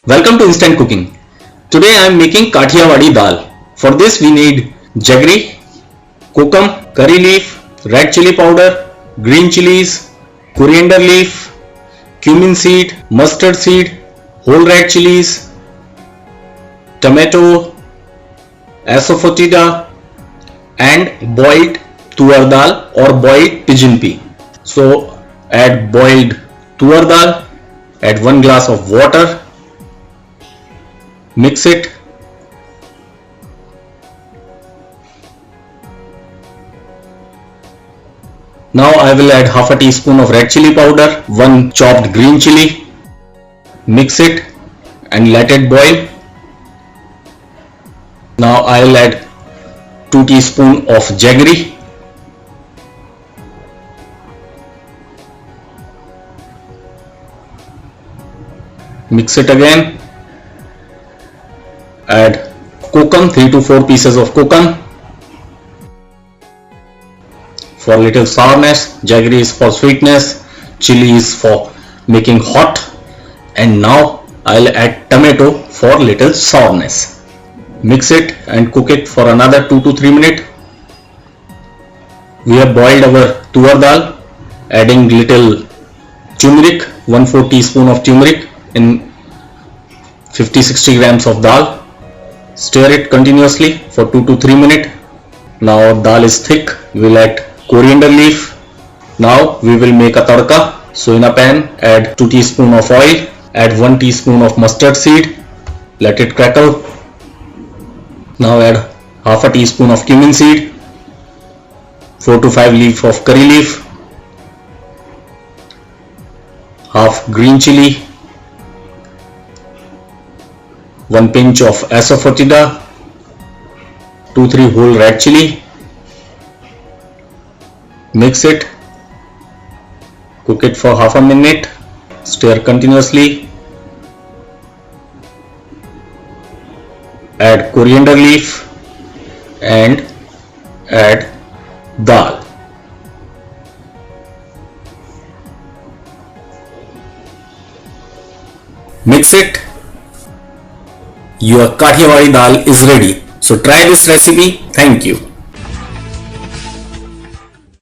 Welcome to Instant Cooking. Today I am making Kathiawadi dal. For this we need jaggery, kokum, curry leaf, red chili powder, green chilies, coriander leaf, cumin seed, mustard seed, whole red chilies, tomato, asafoetida and boiled tuar dal or boiled pigeon pea. So add boiled tuar dal, add 1 glass of water, mix it. Now I will add half a teaspoon of red chili powder, 1 chopped green chili, mix it and let it boil. Now I will add 2 teaspoons of jaggery, mix it again, add kokum, 3 to 4 pieces of kokum. For little sourness, jaggery is for sweetness, chili is for making hot, and now I'll add tomato for little sourness. Mix it and cook it for another 2 to 3 minutes. We have boiled our tuar dal, adding little turmeric, 1/4 teaspoon of turmeric in 50-60 grams of dal. Stir it continuously for 2 to 3 minutes. Now our dal is thick. We'll add coriander leaf. Now we will make a tadka. So in a pan add 2 teaspoons of oil, add 1 teaspoon of mustard seed, let it crackle. Now add half a teaspoon of cumin seed, 4 to 5 leaves of curry leaf, half green chili, 1 pinch of asafoetida, 2-3 whole red chili. Mix it, cook it for half a minute, stir continuously, add coriander leaf and add dal. Mix it. Your Kathiawadi dal is ready. So try this recipe. Thank you.